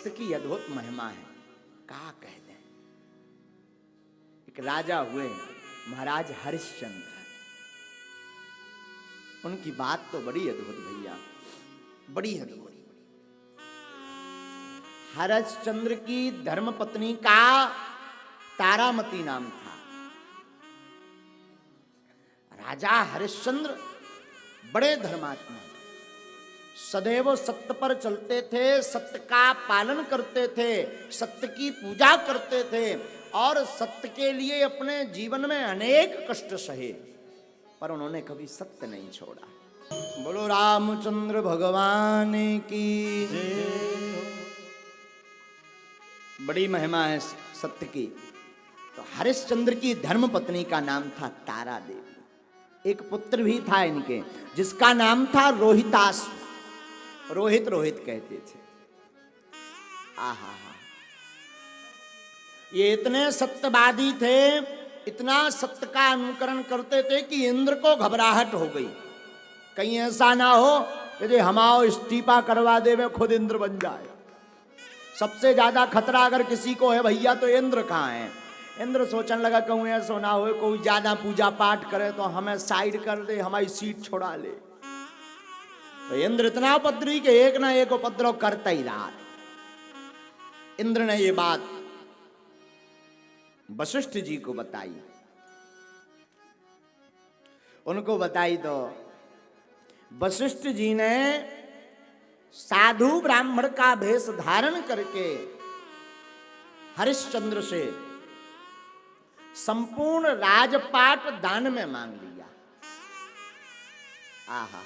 सत्य की अद्भुत महिमा है, क्या कह दें। एक राजा हुए महाराज हरिश्चंद्र, उनकी बात तो बड़ी अद्भुत भैया, बड़ी अद्भुत। हरिश्चंद्र की धर्मपत्नी का तारामती नाम था। राजा हरिश्चंद्र बड़े धर्मात्मा, सदैव सत्य पर चलते थे, सत्य का पालन करते थे, सत्य की पूजा करते थे और सत्य के लिए अपने जीवन में अनेक कष्ट सहे, पर उन्होंने कभी सत्य नहीं छोड़ा। बोलो रामचंद्र भगवान की बड़ी महिमा है सत्य की। तो हरिश्चंद्र की धर्मपत्नी का नाम था तारा देवी। एक पुत्र भी था इनके जिसका नाम था रोहिताश्व। रोहित रोहित कहते थे। आहा, ये इतने सत्यवादी थे, इतना सत्य का अनुकरण करते थे कि इंद्र को घबराहट हो गई, कहीं ऐसा ना हो यदि हमाओ इस्तीफा करवा दे वे खुद इंद्र बन जाए। सबसे ज्यादा खतरा अगर किसी को है भैया तो इंद्र कहाँ है। इंद्र सोचने लगा कहूँ ऐसा ना हो कोई ज्यादा पूजा पाठ करे तो हमें साइड कर दे, हमारी सीट छोड़ा ले। तो इंद्र इतना उपद्रवी कि एक ना एक उपद्रव करता ही रहा। इंद्र ने ये बात वशिष्ठ जी को बताई। उनको बताई तो वशिष्ठ जी ने साधु ब्राह्मण का भेष धारण करके हरिश्चंद्र से संपूर्ण राजपाट दान में मांग लिया। आहा,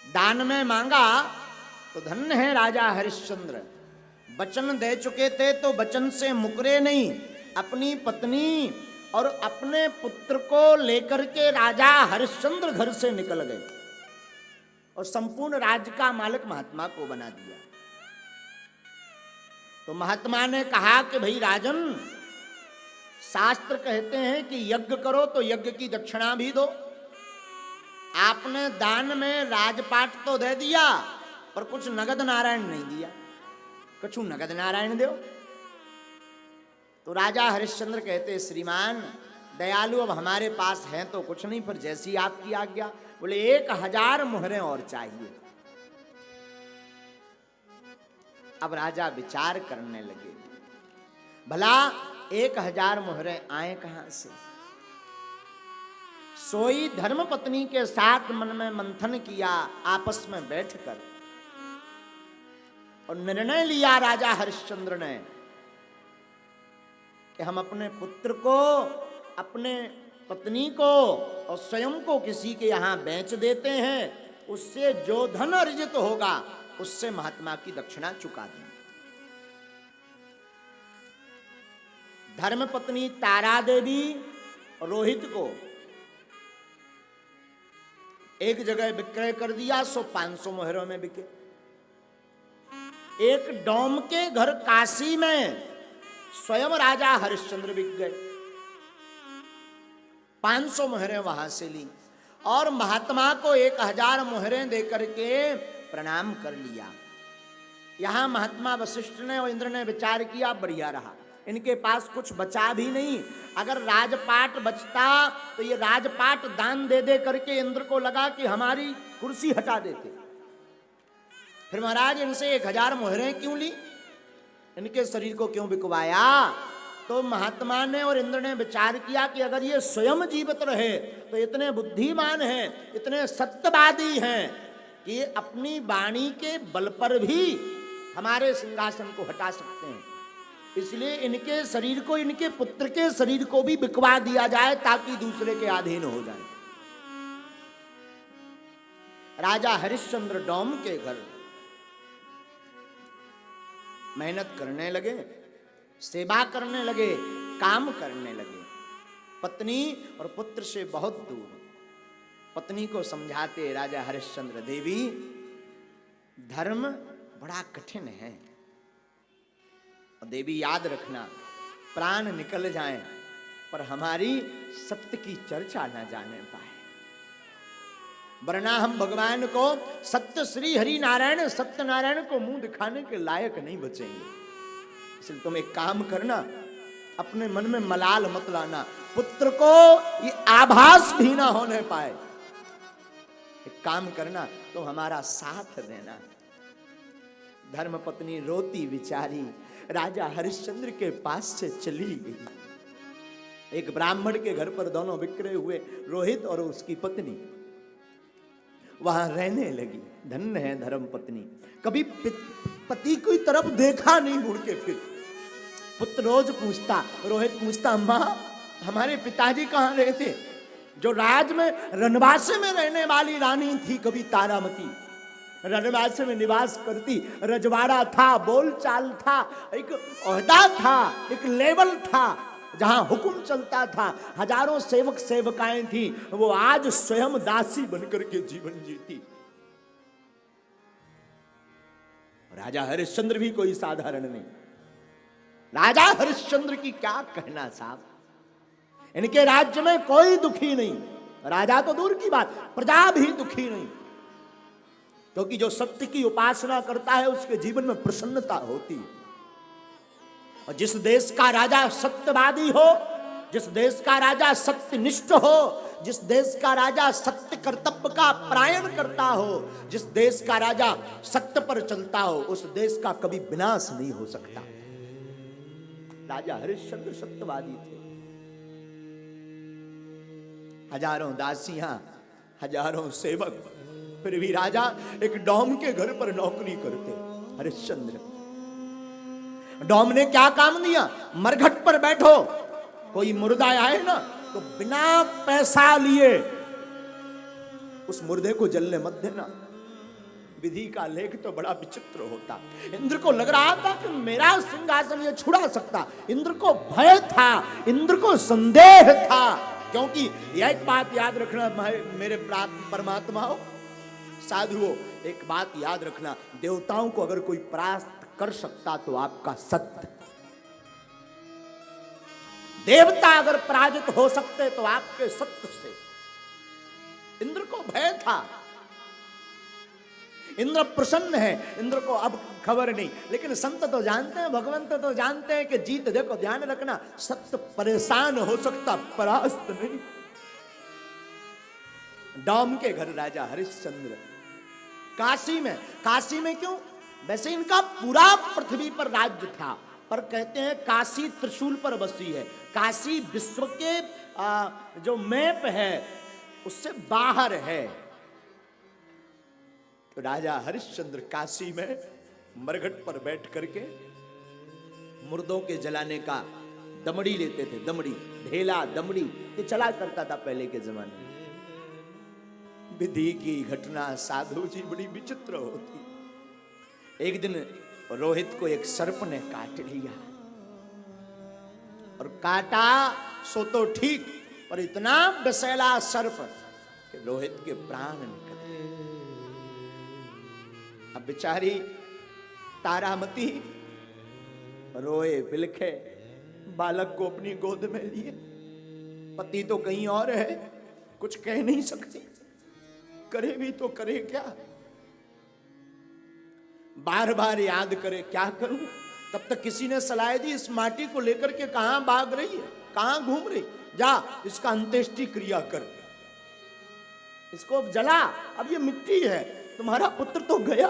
दान में मांगा तो धन्य है राजा हरिश्चंद्र, वचन दे चुके थे तो वचन से मुकरे नहीं। अपनी पत्नी और अपने पुत्र को लेकर के राजा हरिश्चंद्र घर से निकल गए और संपूर्ण राज्य का मालिक महात्मा को बना दिया। तो महात्मा ने कहा कि भाई राजन, शास्त्र कहते हैं कि यज्ञ करो तो यज्ञ की दक्षिणा भी दो। आपने दान में राजपाट तो दे दिया पर कुछ नगद नारायण नहीं दिया, कुछ नगद नारायण दो। तो राजा हरिश्चंद्र कहते श्रीमान दयालु, अब हमारे पास है तो कुछ नहीं, पर जैसी आपकी आज्ञा। बोले 1000 मोहरें और चाहिए। अब राजा विचार करने लगे, भला 1000 मोहरें आए कहां से। सोई धर्मपत्नी के साथ मन में मंथन किया आपस में बैठकर और निर्णय लिया राजा हरिश्चंद्र ने कि हम अपने पुत्र को, अपने पत्नी को और स्वयं को किसी के यहां बेच देते हैं, उससे जो धन अर्जित होगा उससे महात्मा की दक्षिणा चुका देंगे। धर्मपत्नी तारा देवी रोहित को एक जगह विक्रय कर दिया, सो 500 मोहरों में बिके। एक डोम के घर काशी में स्वयं राजा हरिश्चंद्र बिक गए, 500 मोहरें वहां से ली और महात्मा को 1000 मोहरें देकर के प्रणाम कर लिया। यहां महात्मा वशिष्ठ ने और इंद्र ने विचार किया, बढ़िया रहा, इनके पास कुछ बचा भी नहीं। अगर राजपाट बचता तो ये राजपाट दान दे दे करके इंद्र को लगा कि हमारी कुर्सी हटा देते। फिर महाराज इनसे 1000 मोहरें क्यों ली, इनके शरीर को क्यों बिकवाया। तो महात्मा ने और इंद्र ने विचार किया कि अगर ये स्वयं जीवित रहे तो इतने बुद्धिमान हैं, इतने सत्यवादी हैं कि अपनी वाणी के बल पर भी हमारे सिंहासन को हटा सकते हैं। इसलिए इनके शरीर को, इनके पुत्र के शरीर को भी बिकवा दिया जाए ताकि दूसरे के अधीन हो जाए। राजा हरिश्चंद्र डोम के घर मेहनत करने लगे, सेवा करने लगे, काम करने लगे। पत्नी और पुत्र से बहुत दूर। पत्नी को समझाते राजा हरिश्चंद्र, देवी धर्म बड़ा कठिन है और देवी याद रखना, प्राण निकल जाएं पर हमारी सत्य की चर्चा न जाने पाए। वरना हम भगवान को सत्य श्री हरि नारायण सत्यनारायण को मुंह दिखाने के लायक नहीं बचेंगे। इसलिए तुम एक काम करना, अपने मन में मलाल मत लाना, पुत्र को ये आभास भी ना होने पाए। एक काम करना, तो हमारा साथ देना। धर्म पत्नी रोती विचारी राजा हरिश्चंद्र के पास से चली गई। एक ब्राह्मण के घर पर दोनों बिखरे हुए रोहित और उसकी पत्नी वहां रहने लगी। धन्य है धर्म पत्नी, कभी पति की तरफ देखा नहीं मुड़ के। फिर पुत्र रोज पूछता, रोहित पूछता, मां हमारे पिताजी कहाँ रहते? जो राज में रनवासे में रहने वाली रानी थी कभी तारामती, रनवासे में निवास करती, रजवाड़ा था, बोलचाल था, एक ओहदा था, एक लेवल था जहां हुक्म चलता था, हजारों सेवक सेवकाएं थी, वो आज स्वयं दासी बनकर के जीवन जीती। राजा हरिश्चंद्र भी कोई साधारण नहीं। राजा हरिश्चंद्र की क्या कहना साहब, इनके राज्य में कोई दुखी नहीं। राजा तो दूर की बात, प्रजा भी दुखी नहीं, क्योंकि जो सत्य की उपासना करता है उसके जीवन में प्रसन्नता होती है। और जिस देश का राजा सत्यवादी हो, जिस देश का राजा सत्यनिष्ठ हो, जिस देश का राजा सत्य कर्तव्य का परायण करता हो, जिस देश का राजा सत्य पर चलता हो, उस देश का कभी विनाश नहीं हो सकता। राजा हरिश्चंद्र सत्यवादी थे। हजारों दासियां, हजारों सेवक, फिर भी राजा एक डॉम के घर पर नौकरी करते। हरिश्चंद्र डॉम ने क्या काम दिया? मरघट पर बैठो, कोई मुर्दा आए ना तो बिना पैसा लिए उस मुर्दे को जलने मत देना। विधि का लेख तो बड़ा विचित्र होता। इंद्र को लग रहा था कि मेरा सिंहासन ये छुड़ा सकता। इंद्र को भय था, इंद्र को संदेह था, क्योंकि यह एक बात याद रखना मेरे परमात्माओं, साधुओं, एक बात याद रखना, देवताओं को अगर कोई परास्त कर सकता तो आपका सत्य, देवता अगर पराजित हो सकते तो आपके सत्य से। इंद्र को भय था, इंद्र प्रसन्न है, इंद्र को अब खबर नहीं, लेकिन संत तो जानते हैं, भगवंत तो जानते हैं कि जीत, देखो ध्यान रखना, सत्य परेशान हो सकता, परास्त नहीं। डॉम के घर राजा हरिश्चंद्र, काशी में क्यों? वैसे इनका पूरा पृथ्वी पर राज्य था, पर कहते हैं काशी त्रिशूल पर बसी है। काशी विश्व के जो मैप है उससे बाहर है। तो राजा हरिश्चंद्र काशी में मरघट पर बैठ करके मुर्दों के जलाने का दमड़ी लेते थे। दमड़ी, ढेला, दमड़ी, ये चला करता था पहले के जमाने में। विधि की घटना साधु जी बड़ी विचित्र होती। एक दिन रोहित को एक सर्प ने काट लिया, और काटा सो तो ठीक, पर इतना विषैला सर्प कि रोहित के प्राण निकल गए। अब बेचारी तारामती रोए बिलखे, बालक को अपनी गोद में लिए। पति तो कहीं और है, कुछ कह नहीं सकती, करे भी तो करे क्या? बार बार याद करे, क्या करूं? तब तक किसी ने सलाह दी, इस माटी को लेकर के कहां भाग रही है, कहां घूम रही, जा इसका अंत्येष्टि क्रिया कर, इसको जला, अब ये मिट्टी है, तुम्हारा पुत्र तो गया।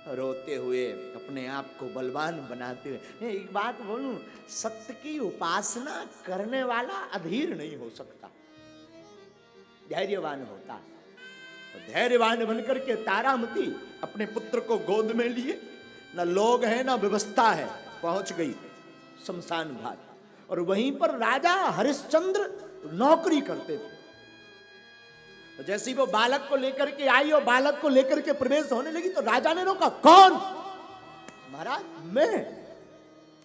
रोते हुए अपने आप को बलवान बनाते हुए, एक बात बोलूं, सत्य की उपासना करने वाला अधीर नहीं हो सकता, धैर्यवान होता। तो धैर्यवान बनकर के तारामती अपने पुत्र को गोद में लिए, न लोग हैं न व्यवस्था है, पहुंच गई शमशान घाट। और वहीं पर राजा हरिश्चंद्र नौकरी करते थे। तो जैसे ही वो बालक को लेकर के आई और बालक को लेकर के प्रवेश होने लगी तो राजा ने रोका, कौन? महाराज मैं।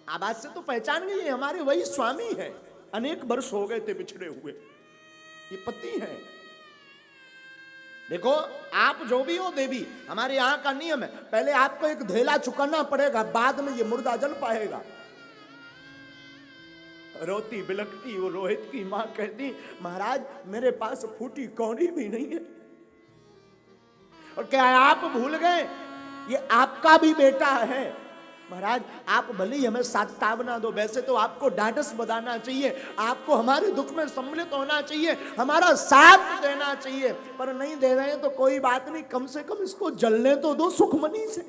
आवाज से तो पहचान गई, हमारे वही स्वामी है, अनेक वर्ष हो गए थे बिछड़े हुए, ये पति है। देखो आप जो भी हो देवी, हमारे यहां का नियम है, पहले आपको एक धेला चुकाना पड़ेगा, बाद में ये मुर्दा जल पाएगा। रोती बिलखती वो रोहित की मां कहती, महाराज मेरे पास फूटी कौड़ी भी नहीं है। और क्या आप भूल गए ये आपका भी बेटा है? महाराज आप भले ही हमें सांत्वना दो, वैसे तो आपको ढाढ़स बधाना चाहिए, आपको हमारे दुख में सम्मिलित होना चाहिए, हमारा साथ देना चाहिए, पर नहीं दे रहे हैं तो कोई बात नहीं, कम से कम इसको जलने तो दो सुखमनी से।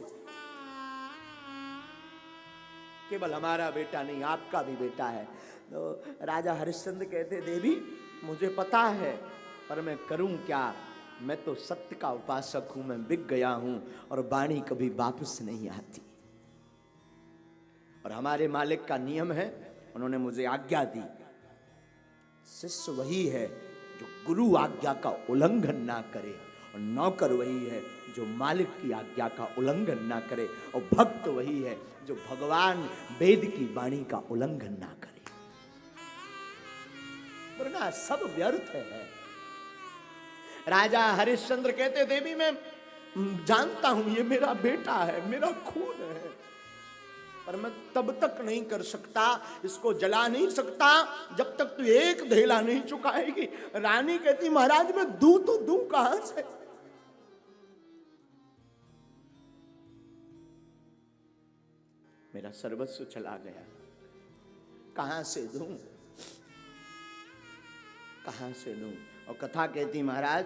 केवल हमारा बेटा नहीं आपका भी बेटा है। तो राजा हरिश्चंद्र कहते, देवी मुझे पता है पर मैं करूं क्या, मैं तो सत्य का उपासक हूं, मैं बिक गया हूं और वाणी कभी वापस नहीं आती। और हमारे मालिक का नियम है, उन्होंने मुझे आज्ञा दी, शिष्य वही है जो गुरु आज्ञा का उल्लंघन ना करे, और नौकर वही है जो मालिक की आज्ञा का उल्लंघन ना करे, और भक्त वही है जो भगवान वेद की वाणी का उल्लंघन ना करे, वरना सब व्यर्थ है। राजा हरिश्चंद्र कहते, देवी मैं जानता हूं ये मेरा बेटा है, मेरा खून है, पर मैं तब तक नहीं कर सकता, इसको जला नहीं सकता जब तक तू एक धेला नहीं चुकाएगी। रानी कहती, महाराज मैं दूं तो दूं कहां से? मेरा सर्वस्व चला गया, कहां से दूं, कहां से दूं? और कथा कहती, महाराज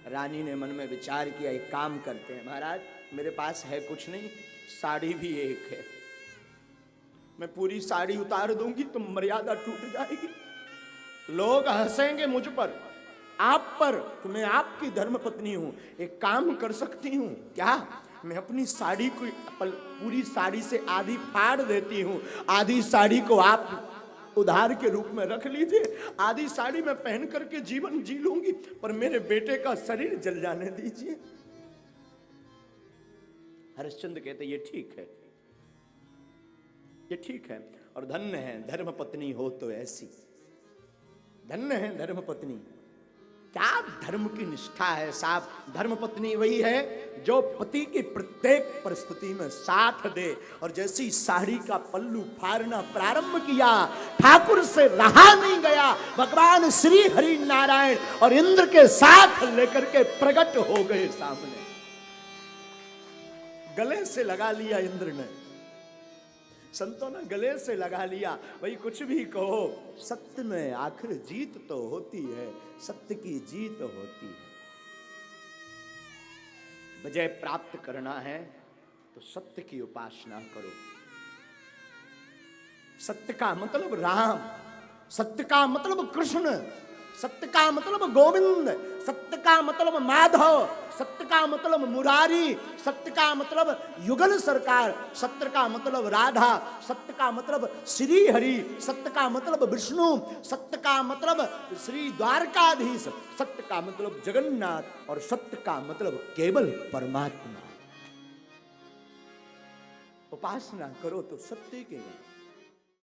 रानी ने मन में विचार किया, एक काम करते हैं महाराज, मेरे पास है कुछ नहीं, साड़ी भी एक है, मैं पूरी साड़ी उतार दूंगी तो मर्यादा टूट जाएगी, लोग हंसेंगे मुझ पर, आप पर, तो मैं आपकी धर्मपत्नी हूं। एक काम कर सकती हूं क्या, मैं अपनी साड़ी को पूरी साड़ी से आधी फाड़ देती हूं, आधी साड़ी को आप उधार के रूप में रख लीजिए, आधी साड़ी मैं पहन करके जीवन जी लूंगी, पर मेरे बेटे का शरीर जल जाने दीजिए। हरिश्चंद्र कहते, ये ठीक है, ये ठीक है, और धन्य है धर्मपत्नी हो तो ऐसी, धन्य है धर्मपत्नी। क्या धर्म की निष्ठा है साहब, धर्मपत्नी वही है जो पति की प्रत्येक परिस्थिति में साथ दे। और जैसी साड़ी का पल्लू फाड़ना प्रारंभ किया, ठाकुर से रहा नहीं गया, भगवान श्री हरि नारायण और इंद्र के साथ लेकर के प्रकट हो गए सामने, गले से लगा लिया इंद्र ने, संतों ने गले से लगा लिया। भाई कुछ भी कहो, सत्य में आखिर जीत तो होती है, सत्य की जीत होती है। विजय प्राप्त करना है तो सत्य की उपासना करो। सत्य का मतलब राम, सत्य का मतलब कृष्ण, सत्य का मतलब गोविंद, सत्य का मतलब माधव, सत्य का मतलब मुरारी, सत्य का मतलब युगल सरकार, सत्य का मतलब राधा, सत्य का मतलब श्री हरि, सत्य का मतलब विष्णु, सत्य का मतलब श्री द्वारकाधीश, सत्य का मतलब जगन्नाथ, और सत्य का मतलब केवल परमात्मा। उपासना करो तो सत्य के